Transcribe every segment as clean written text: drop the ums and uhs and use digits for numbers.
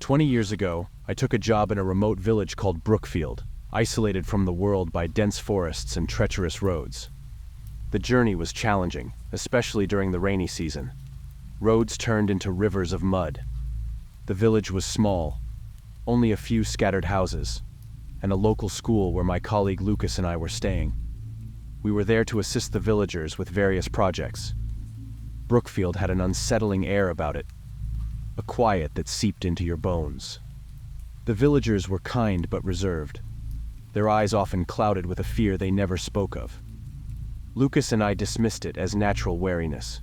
20 years ago, I took a job in a remote village called Brookfield, isolated from the world by dense forests and treacherous roads. The journey was challenging, especially during the rainy season. Roads turned into rivers of mud. The village was small, only a few scattered houses, and a local school where my colleague Lucas and I were staying. We were there to assist the villagers with various projects. Brookfield had an unsettling air about it, a quiet that seeped into your bones. The villagers were kind but reserved, their eyes often clouded with a fear they never spoke of. Lucas and I dismissed it as natural wariness,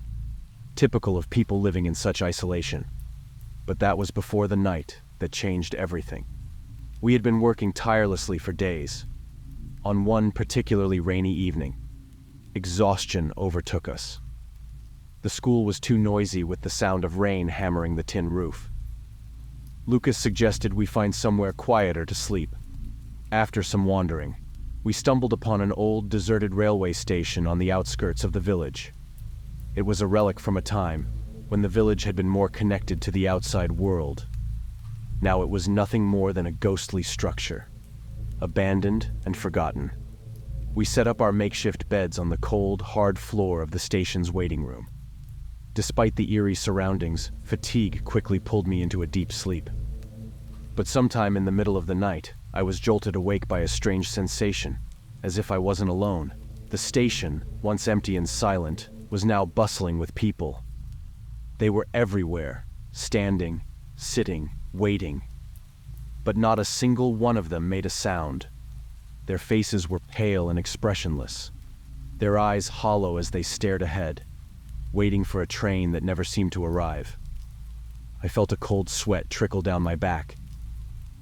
typical of people living in such isolation. But that was before the night that changed everything. We had been working tirelessly for days. On one particularly rainy evening, exhaustion overtook us. The school was too noisy with the sound of rain hammering the tin roof. Lucas suggested we find somewhere quieter to sleep. After some wandering, we stumbled upon an old, deserted railway station on the outskirts of the village. It was a relic from a time when the village had been more connected to the outside world. Now it was nothing more than a ghostly structure, abandoned and forgotten. We set up our makeshift beds on the cold, hard floor of the station's waiting room. Despite the eerie surroundings, fatigue quickly pulled me into a deep sleep. But sometime in the middle of the night, I was jolted awake by a strange sensation, as if I wasn't alone. The station, once empty and silent, was now bustling with people. They were everywhere, standing, sitting, waiting. But not a single one of them made a sound. Their faces were pale and expressionless, their eyes hollow as they stared ahead, waiting for a train that never seemed to arrive. I felt a cold sweat trickle down my back.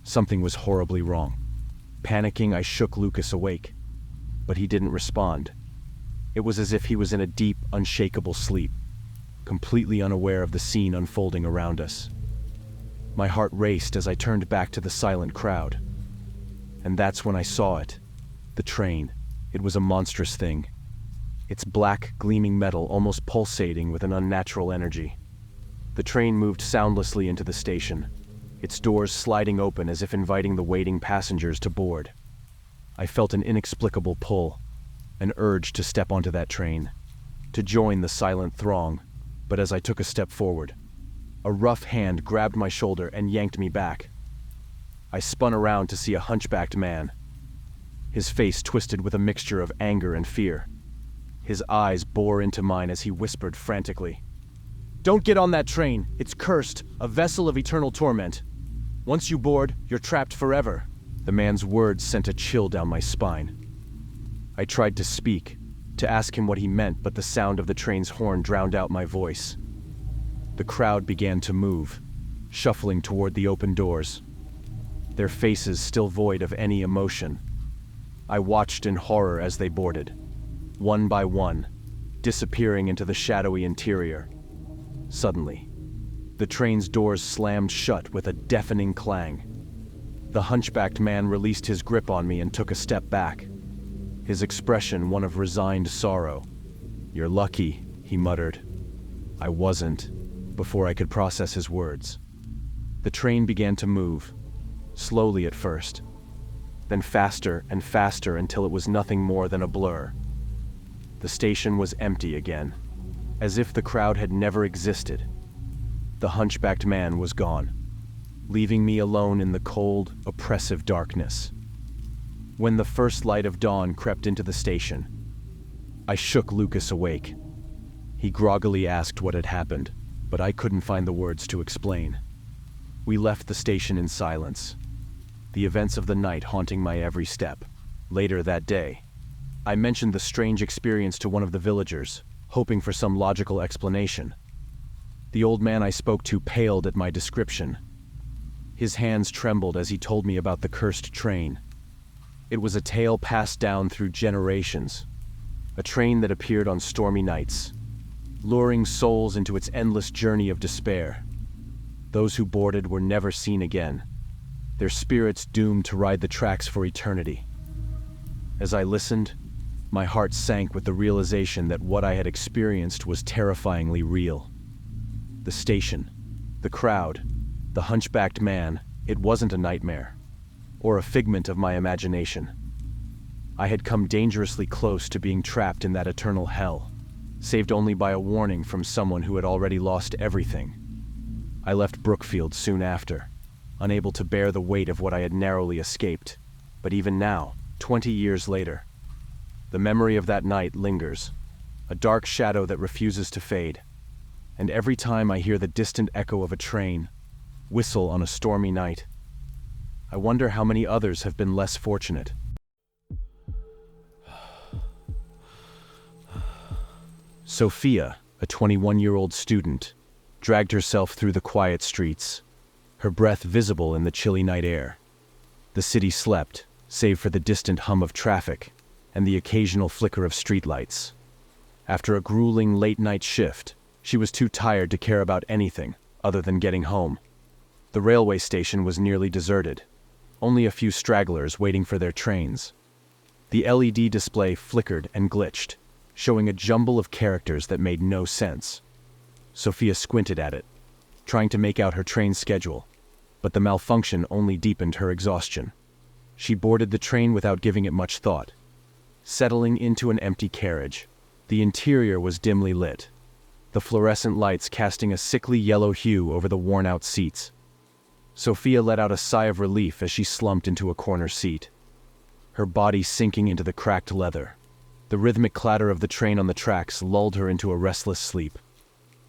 Something was horribly wrong. Panicking, I shook Lucas awake, but he didn't respond. It was as if he was in a deep, unshakable sleep, completely unaware of the scene unfolding around us. My heart raced as I turned back to the silent crowd. And that's when I saw it. The train. It was a monstrous thing. Its black, gleaming metal almost pulsating with an unnatural energy. The train moved soundlessly into the station, its doors sliding open as if inviting the waiting passengers to board. I felt an inexplicable pull, an urge to step onto that train, to join the silent throng, but as I took a step forward, a rough hand grabbed my shoulder and yanked me back. I spun around to see a hunchbacked man, his face twisted with a mixture of anger and fear. His eyes bore into mine as he whispered frantically, "Don't get on that train. It's cursed, a vessel of eternal torment. Once you board, you're trapped forever." The man's words sent a chill down my spine. I tried to speak, to ask him what he meant, but the sound of the train's horn drowned out my voice. The crowd began to move, shuffling toward the open doors, their faces still void of any emotion. I watched in horror as they boarded, one by one, disappearing into the shadowy interior. Suddenly, the train's doors slammed shut with a deafening clang. The hunchbacked man released his grip on me and took a step back, his expression one of resigned sorrow. "You're lucky," he muttered. I wasn't, before I could process his words. The train began to move, slowly at first, then faster and faster until it was nothing more than a blur. The station was empty again, as if the crowd had never existed. The hunchbacked man was gone, leaving me alone in the cold, oppressive darkness. When the first light of dawn crept into the station, I shook Lucas awake. He groggily asked what had happened, but I couldn't find the words to explain. We left the station in silence, the events of the night haunting my every step. Later that day, I mentioned the strange experience to one of the villagers, hoping for some logical explanation. The old man I spoke to paled at my description. His hands trembled as he told me about the cursed train. It was a tale passed down through generations, a train that appeared on stormy nights, luring souls into its endless journey of despair. Those who boarded were never seen again, their spirits doomed to ride the tracks for eternity. As I listened, my heart sank with the realization that what I had experienced was terrifyingly real. The station, the crowd, the The hunchbacked man, it wasn't a nightmare, or a figment of my imagination. I had come dangerously close to being trapped in that eternal hell, saved only by a warning from someone who had already lost everything. I left Brookfield soon after, unable to bear the weight of what I had narrowly escaped. But even now, 20 years later, the memory of that night lingers, a dark shadow that refuses to fade. And every time I hear the distant echo of a train whistle on a stormy night, I wonder how many others have been less fortunate. Sophia, a 21-year-old student, dragged herself through the quiet streets, her breath visible in the chilly night air. The city slept, save for the distant hum of traffic and the occasional flicker of streetlights. After a grueling late-night shift, she was too tired to care about anything other than getting home. The railway station was nearly deserted, only a few stragglers waiting for their trains. The LED display flickered and glitched, showing a jumble of characters that made no sense. Sophia squinted at it, trying to make out her train schedule, but the malfunction only deepened her exhaustion. She boarded the train without giving it much thought, settling into an empty carriage. The interior was dimly lit, the fluorescent lights casting a sickly yellow hue over the worn-out seats. Sophia let out a sigh of relief as she slumped into a corner seat, her body sinking into the cracked leather. The rhythmic clatter of the train on the tracks lulled her into a restless sleep.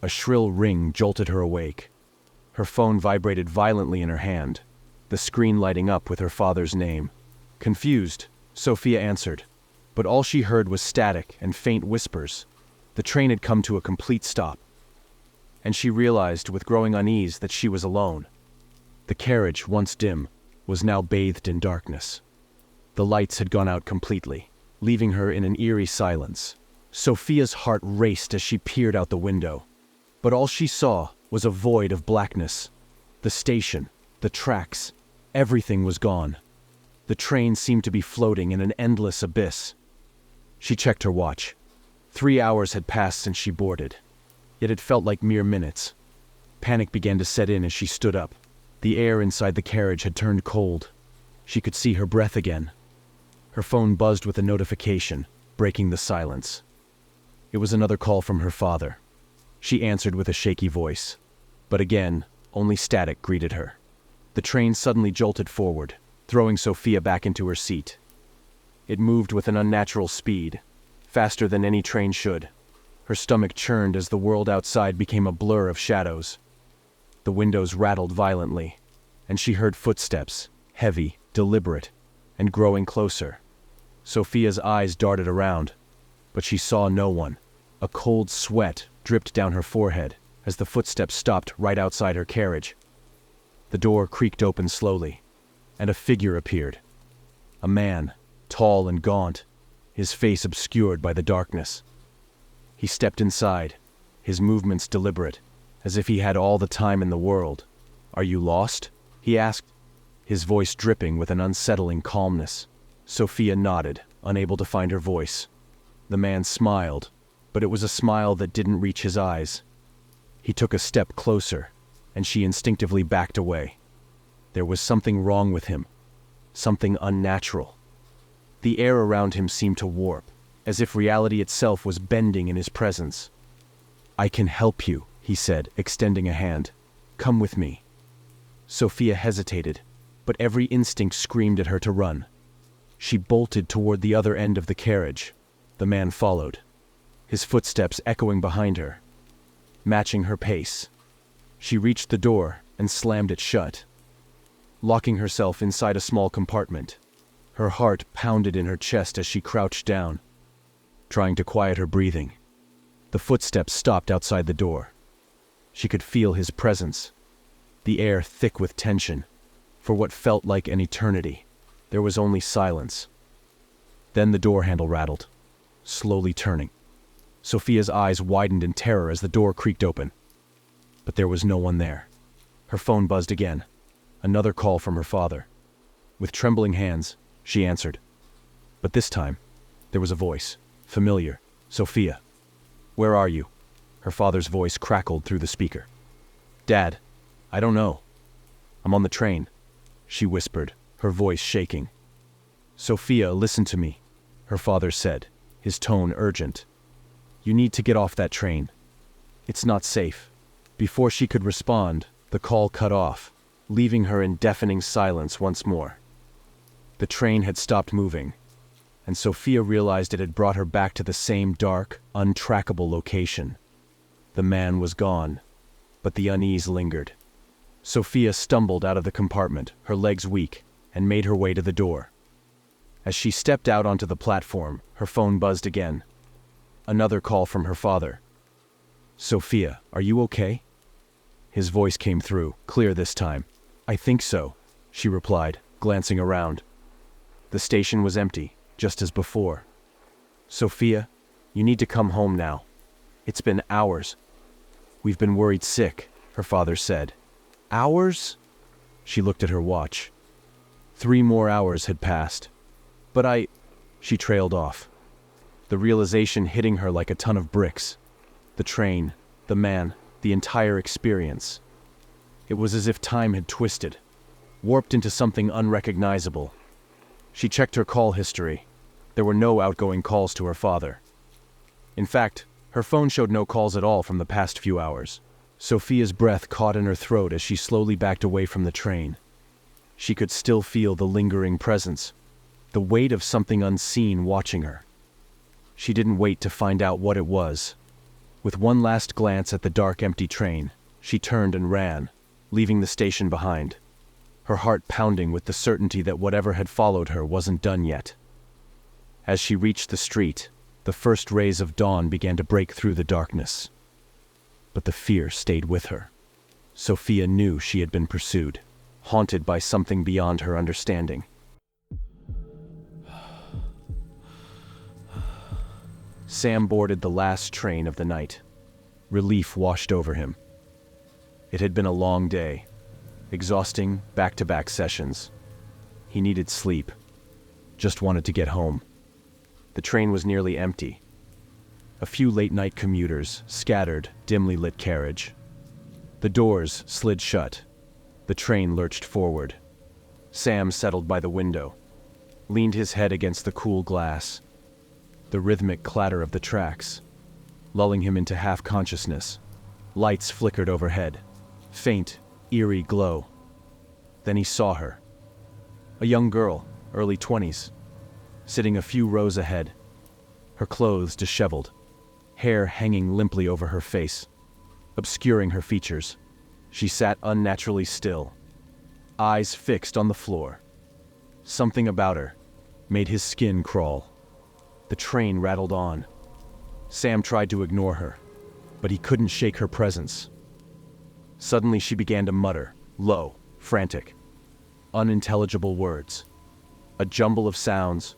A shrill ring jolted her awake. Her phone vibrated violently in her hand, the screen lighting up with her father's name. Confused, Sophia answered, but all she heard was static and faint whispers. The train had come to a complete stop, and she realized with growing unease that she was alone. The carriage, once dim, was now bathed in darkness. The lights had gone out completely, leaving her in an eerie silence. Sophia's heart raced as she peered out the window, but all she saw was a void of blackness. The station, the tracks, everything was gone. The train seemed to be floating in an endless abyss. She checked her watch. 3 hours had passed since she boarded, yet it felt like mere minutes. Panic began to set in as she stood up. The air inside the carriage had turned cold. She could see her breath again. Her phone buzzed with a notification, breaking the silence. It was another call from her father. She answered with a shaky voice, but again, only static greeted her. The train suddenly jolted forward, throwing Sophia back into her seat. It moved with an unnatural speed, faster than any train should. Her stomach churned as the world outside became a blur of shadows. The windows rattled violently, and she heard footsteps, heavy, deliberate, and growing closer. Sophia's eyes darted around, but she saw no one. A cold sweat dripped down her forehead as the footsteps stopped right outside her carriage. The door creaked open slowly, and a figure appeared. A man, tall and gaunt, his face obscured by the darkness. He stepped inside, his movements deliberate, as if he had all the time in the world. "Are you lost?" he asked, his voice dripping with an unsettling calmness. Sophia nodded, unable to find her voice. The man smiled, but it was a smile that didn't reach his eyes. He took a step closer, and she instinctively backed away. There was something wrong with him, something unnatural. The air around him seemed to warp, as if reality itself was bending in his presence. "I can help you," he said, extending a hand. "Come with me." Sophia hesitated, but every instinct screamed at her to run. She bolted toward the other end of the carriage. The man followed, his footsteps echoing behind her, matching her pace. She reached the door and slammed it shut, locking herself inside a small compartment. Her heart pounded in her chest as she crouched down, trying to quiet her breathing. The footsteps stopped outside the door. She could feel his presence, the air thick with tension. For what felt like an eternity, there was only silence. Then the door handle rattled, slowly turning. Sophia's eyes widened in terror as the door creaked open. But there was no one there. Her phone buzzed again, another call from her father. With trembling hands, she answered. But this time, there was a voice, familiar. "Sophia, where are you?" Her father's voice crackled through the speaker. "Dad, I don't know. I'm on the train, she whispered, her voice shaking. Sophia, listen to me, her father said, his tone urgent. You need to get off that train. It's not safe. Before she could respond, the call cut off, leaving her in deafening silence once more. The train had stopped moving, and Sophia realized it had brought her back to the same dark, untrackable location. The man was gone, but the unease lingered. Sophia stumbled out of the compartment, her legs weak, and made her way to the door. As she stepped out onto the platform, her phone buzzed again. Another call from her father. Sophia, are you okay? His voice came through, clear this time. I think so, she replied, glancing around. The station was empty, just as before. Sophia, you need to come home now. It's been hours. We've been worried sick, her father said. Hours? She looked at her watch. 3 more hours had passed. But she trailed off. The realization hitting her like a ton of bricks. The train, the man, the entire experience. It was as if time had twisted, warped into something unrecognizable. She checked her call history. There were no outgoing calls to her father. In fact, her phone showed no calls at all from the past few hours. Sophia's breath caught in her throat as she slowly backed away from the train. She could still feel the lingering presence, the weight of something unseen watching her. She didn't wait to find out what it was. With one last glance at the dark, empty train, she turned and ran, leaving the station behind, her heart pounding with the certainty that whatever had followed her wasn't done yet. As she reached the street, the first rays of dawn began to break through the darkness. But the fear stayed with her. Sophia knew she had been pursued, haunted by something beyond her understanding. Sam boarded the last train of the night. Relief washed over him. It had been a long day, exhausting back-to-back sessions. He needed sleep, just wanted to get home. The train was nearly empty. A few late-night commuters scattered dimly lit carriage. The doors slid shut. The train lurched forward. Sam settled by the window, leaned his head against the cool glass. The rhythmic clatter of the tracks, lulling him into half-consciousness. Lights flickered overhead, faint, eerie glow. Then he saw her. A young girl, early 20s, sitting a few rows ahead, her clothes disheveled, hair hanging limply over her face, obscuring her features. She sat unnaturally still, eyes fixed on the floor. Something about her made his skin crawl. The train rattled on. Sam tried to ignore her, but he couldn't shake her presence. Suddenly she began to mutter, low, frantic, unintelligible words. A jumble of sounds,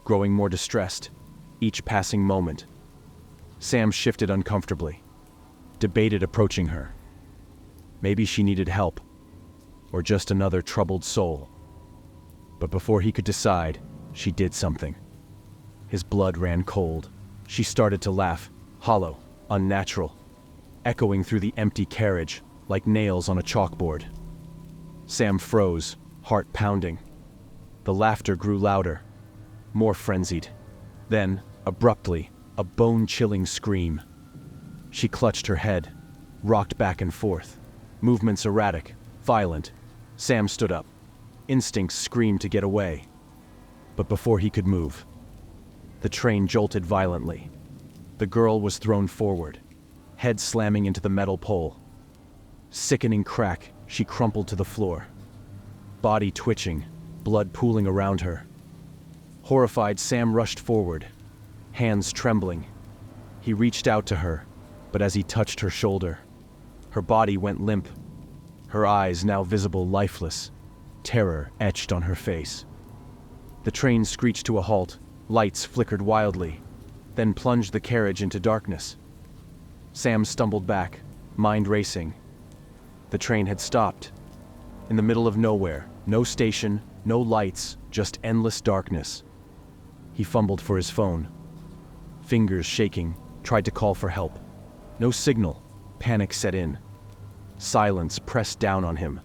growing more distressed, each passing moment. Sam shifted uncomfortably, debated approaching her. Maybe she needed help, or just another troubled soul. But before he could decide, she did something. His blood ran cold. She started to laugh, hollow, unnatural, echoing through the empty carriage like nails on a chalkboard. Sam froze, heart pounding. The laughter grew louder, more frenzied. Then, abruptly, a bone-chilling scream. She clutched her head, rocked back and forth, movements erratic, violent. Sam stood up. Instincts screamed to get away. But before he could move, the train jolted violently. The girl was thrown forward, head slamming into the metal pole. Sickening crack, she crumpled to the floor. Body twitching, blood pooling around her. Horrified, Sam rushed forward, hands trembling. He reached out to her, but as he touched her shoulder, her body went limp, her eyes now visible lifeless, terror etched on her face. The train screeched to a halt, lights flickered wildly, then plunged the carriage into darkness. Sam stumbled back, mind racing. The train had stopped. In the middle of nowhere, no station, no lights, just endless darkness. He fumbled for his phone. Fingers shaking, tried to call for help. No signal. Panic set in. Silence pressed down on him.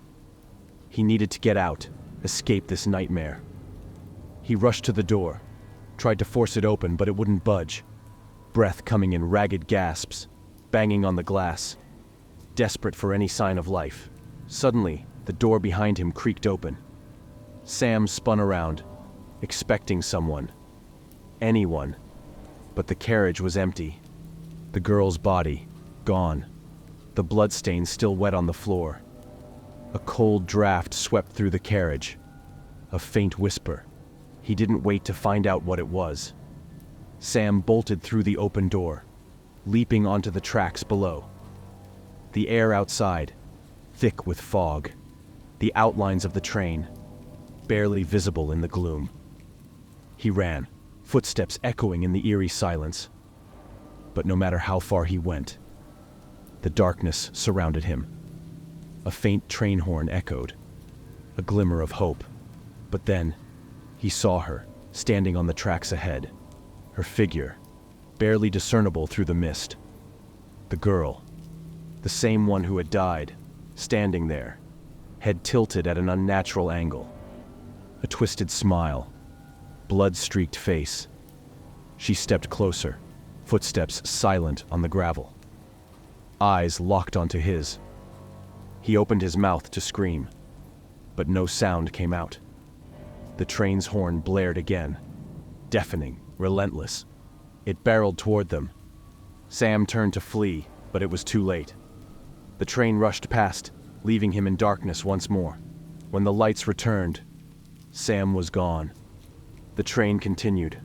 He needed to get out, escape this nightmare. He rushed to the door, tried to force it open, but it wouldn't budge. Breath coming in ragged gasps, banging on the glass, desperate for any sign of life. Suddenly, the door behind him creaked open. Sam spun around, expecting someone. Anyone. But the carriage was empty. The girl's body, gone. The bloodstains still wet on the floor. A cold draft swept through the carriage. A faint whisper. He didn't wait to find out what it was. Sam bolted through the open door, leaping onto the tracks below. The air outside, thick with fog. The outlines of the train, barely visible in the gloom. He ran, footsteps echoing in the eerie silence. But no matter how far he went, the darkness surrounded him. A faint train horn echoed, a glimmer of hope. But then, he saw her, standing on the tracks ahead. Her figure, barely discernible through the mist. The girl, the same one who had died, standing there, head tilted at an unnatural angle. A twisted smile, blood-streaked face. She stepped closer, footsteps silent on the gravel. Eyes locked onto his. He opened his mouth to scream, but no sound came out. The train's horn blared again, deafening, relentless. It barreled toward them. Sam turned to flee, but it was too late. The train rushed past, leaving him in darkness once more. When the lights returned, Sam was gone. The train continued,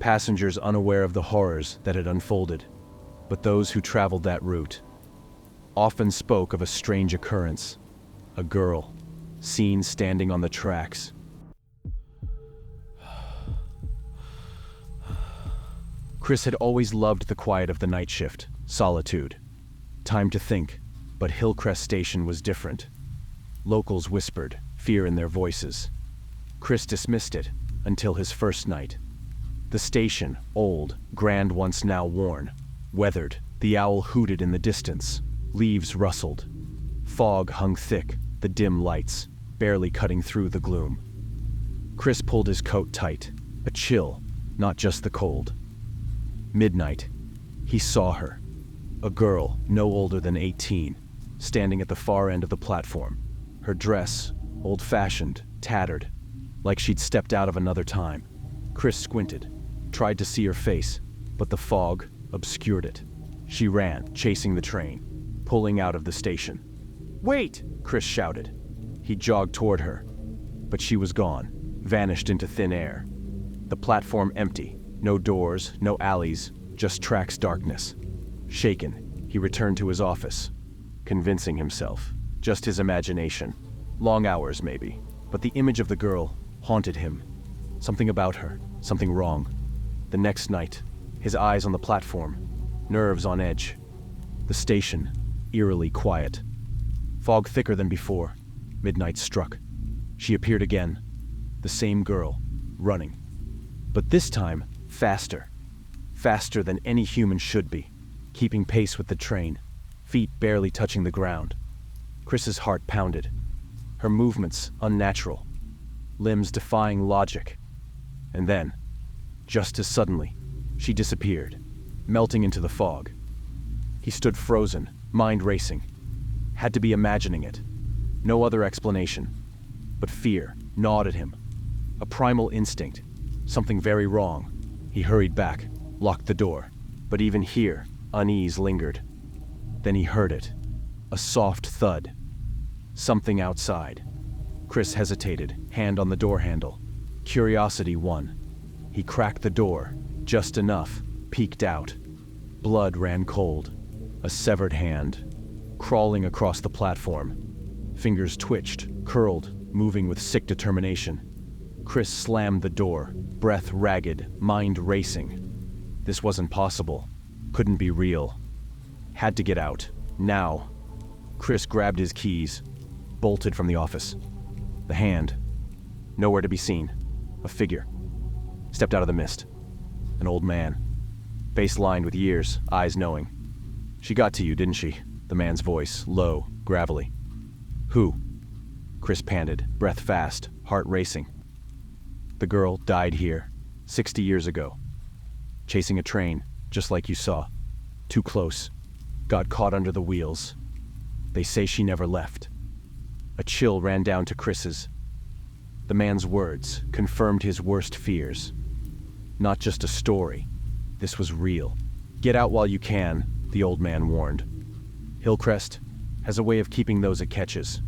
passengers unaware of the horrors that had unfolded. But those who traveled that route often spoke of a strange occurrence. A girl, seen standing on the tracks. Chris had always loved the quiet of the night shift, solitude. Time to think, but Hillcrest Station was different. Locals whispered, fear in their voices. Chris dismissed it until his first night. The station, old, grand once now worn, weathered. The owl hooted in the distance. Leaves rustled. Fog hung thick, the dim lights, barely cutting through the gloom. Chris pulled his coat tight. A chill, not just the cold. Midnight. He saw her. A girl, no older than 18, standing at the far end of the platform. Her dress, old-fashioned, tattered, like she'd stepped out of another time. Chris squinted, tried to see her face, but the fog obscured it. She ran, chasing the train, pulling out of the station. "Wait!" Chris shouted. He jogged toward her, but she was gone, vanished into thin air. The platform empty, no doors, no alleys, just tracks darkness. Shaken, he returned to his office, convincing himself, just his imagination. Long hours maybe, but the image of the girl haunted him. Something about her, something wrong. The next night, his eyes on the platform, nerves on edge. The station, eerily quiet. Fog thicker than before. Midnight struck. She appeared again. The same girl, running. But this time, faster. Faster than any human should be, keeping pace with the train, feet barely touching the ground. Chris's heart pounded. Her movements unnatural, limbs defying logic. And then, just as suddenly, she disappeared, melting into the fog. He stood frozen, mind racing. Had to be imagining it. No other explanation. But fear gnawed at him. A primal instinct. Something very wrong. He hurried back, locked the door. But even here, unease lingered. Then he heard it. A soft thud. Something outside. Chris hesitated, hand on the door handle. Curiosity won. He cracked the door, just enough, peeked out. Blood ran cold. A severed hand, crawling across the platform. Fingers twitched, curled, moving with sick determination. Chris slammed the door, breath ragged, mind racing. This wasn't possible. Couldn't be real. Had to get out. Now. Chris grabbed his keys, bolted from the office. The hand. Nowhere to be seen. A figure. Stepped out of the mist. An old man. Face lined with years, eyes knowing. "She got to you, didn't she?" The man's voice, low, gravelly. "Who?" Chris panted, breath fast, heart racing. The girl died here, 60 years ago. Chasing a train, just like you saw. Too close. Got caught under the wheels. They say she never left. A chill ran down to Chris's. The man's words confirmed his worst fears. Not just a story. This was real. Get out while you can, the old man warned. Hillcrest has a way of keeping those it catches.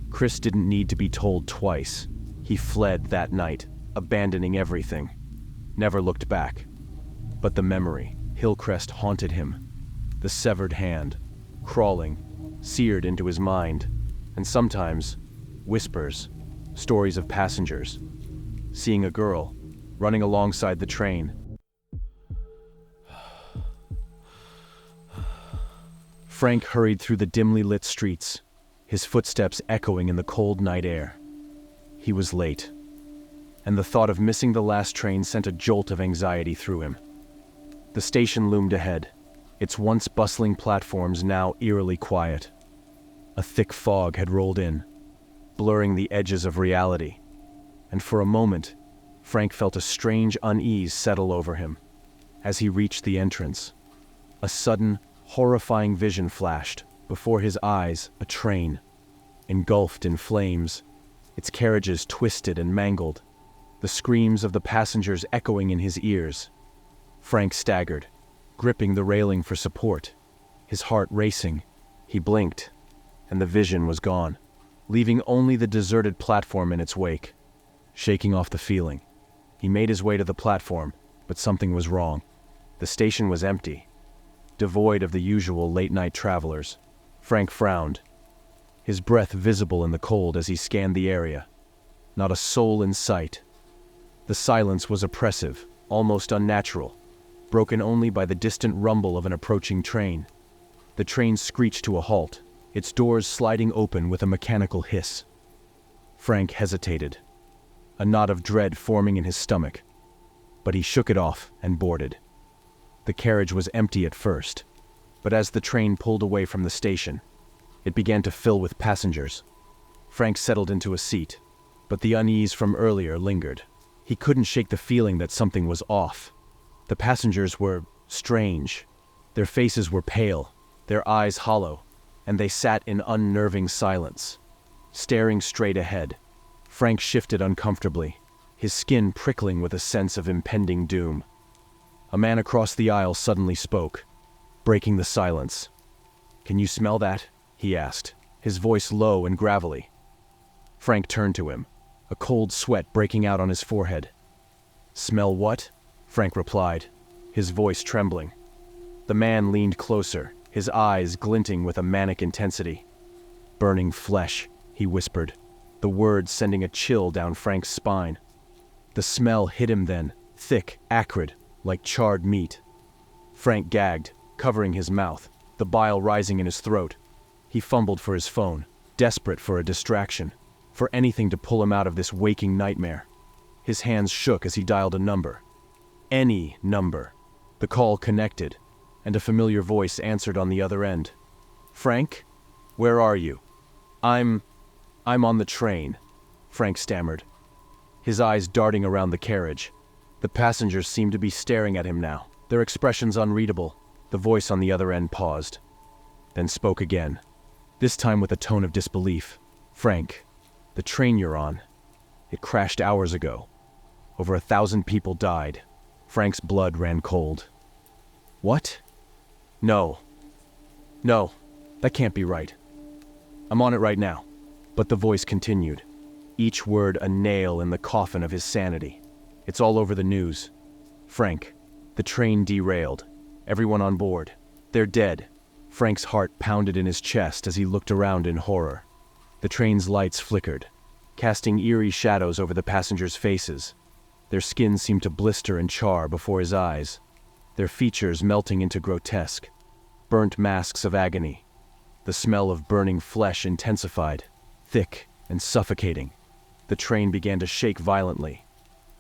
Chris didn't need to be told twice. He fled that night, abandoning everything. Never looked back. But the memory, Hillcrest, haunted him. The severed hand, crawling, seared into his mind. And sometimes, whispers, stories of passengers. Seeing a girl, running alongside the train. Frank hurried through the dimly lit streets, his footsteps echoing in the cold night air. He was late, and the thought of missing the last train sent a jolt of anxiety through him. The station loomed ahead, its once bustling platforms now eerily quiet. A thick fog had rolled in, blurring the edges of reality, and for a moment, Frank felt a strange unease settle over him. As he reached the entrance, a sudden, horrifying vision flashed. Before his eyes, a train, engulfed in flames, its carriages twisted and mangled, the screams of the passengers echoing in his ears. Frank staggered, gripping the railing for support, his heart racing. He blinked, and the vision was gone, leaving only the deserted platform in its wake. Shaking off the feeling, he made his way to the platform, but something was wrong. The station was empty, devoid of the usual late-night travelers. Frank frowned, his breath visible in the cold as he scanned the area. Not a soul in sight. The silence was oppressive, almost unnatural, broken only by the distant rumble of an approaching train. The train screeched to a halt, its doors sliding open with a mechanical hiss. Frank hesitated, a knot of dread forming in his stomach, but he shook it off and boarded. The carriage was empty at first, but as the train pulled away from the station, it began to fill with passengers. Frank settled into a seat, but the unease from earlier lingered. He couldn't shake the feeling that something was off. The passengers were strange. Their faces were pale, their eyes hollow, and they sat in unnerving silence, staring straight ahead. Frank shifted uncomfortably, his skin prickling with a sense of impending doom. A man across the aisle suddenly spoke, breaking the silence. "Can you smell that?" he asked, his voice low and gravelly. Frank turned to him, a cold sweat breaking out on his forehead. "Smell what?" Frank replied, his voice trembling. The man leaned closer, his eyes glinting with a manic intensity. "Burning flesh," he whispered, the words sending a chill down Frank's spine. The smell hit him then, thick, acrid, like charred meat. Frank gagged, covering his mouth, the bile rising in his throat. He fumbled for his phone, desperate for a distraction, for anything to pull him out of this waking nightmare. His hands shook as he dialed a number. Any number. The call connected, and a familiar voice answered on the other end. "Frank? Where are you?" I'm on the train," Frank stammered, his eyes darting around the carriage. The passengers seemed to be staring at him now, their expressions unreadable. The voice on the other end paused, then spoke again, this time with a tone of disbelief. "Frank, the train you're on, it crashed hours ago. Over 1,000 people died." Frank's blood ran cold. "What? No, that can't be right. I'm on it right now." But the voice continued, each word a nail in the coffin of his sanity. "It's all over the news. Frank, the train derailed. Everyone on board. They're dead." Frank's heart pounded in his chest as he looked around in horror. The train's lights flickered, casting eerie shadows over the passengers' faces. Their skin seemed to blister and char before his eyes, their features melting into grotesque, burnt masks of agony. The smell of burning flesh intensified, thick and suffocating. The train began to shake violently,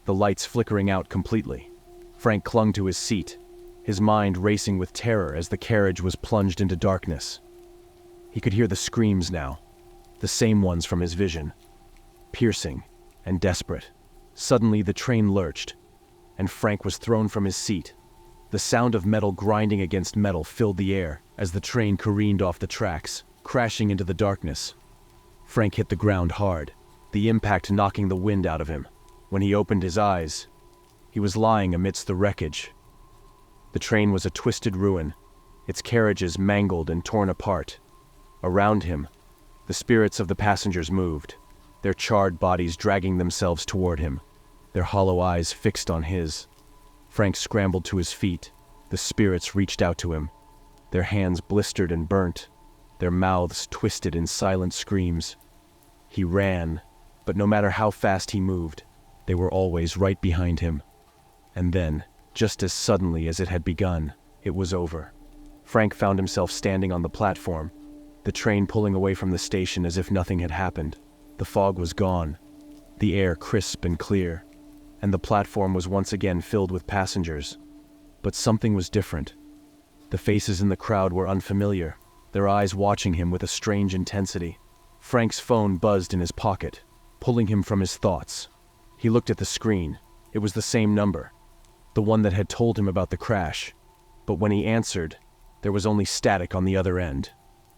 the lights flickering out completely. Frank clung to his seat, his mind racing with terror as the carriage was plunged into darkness. He could hear the screams now, the same ones from his vision, piercing and desperate. Suddenly the train lurched, and Frank was thrown from his seat. The sound of metal grinding against metal filled the air as the train careened off the tracks, crashing into the darkness. Frank hit the ground hard, the impact knocking the wind out of him. When he opened his eyes, he was lying amidst the wreckage. The train was a twisted ruin, its carriages mangled and torn apart. Around him, the spirits of the passengers moved, their charred bodies dragging themselves toward him, their hollow eyes fixed on his. Frank scrambled to his feet. The spirits reached out to him, their hands blistered and burnt, their mouths twisted in silent screams. He ran, but no matter how fast he moved, they were always right behind him. And then, just as suddenly as it had begun, it was over. Frank found himself standing on the platform, the train pulling away from the station as if nothing had happened. The fog was gone, the air crisp and clear, and the platform was once again filled with passengers. But something was different. The faces in the crowd were unfamiliar, their eyes watching him with a strange intensity. Frank's phone buzzed in his pocket, pulling him from his thoughts. He looked at the screen. It was the same number, the one that had told him about the crash. But when he answered, there was only static on the other end.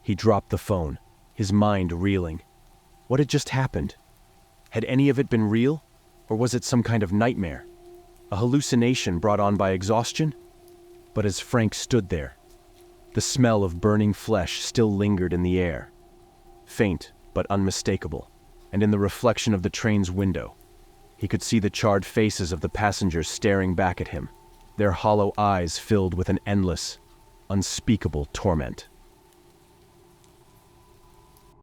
He dropped the phone, his mind reeling. What had just happened? Had any of it been real? Or was it some kind of nightmare? A hallucination brought on by exhaustion? But as Frank stood there, the smell of burning flesh still lingered in the air, faint but unmistakable, and in the reflection of the train's window, he could see the charred faces of the passengers staring back at him, their hollow eyes filled with an endless, unspeakable torment.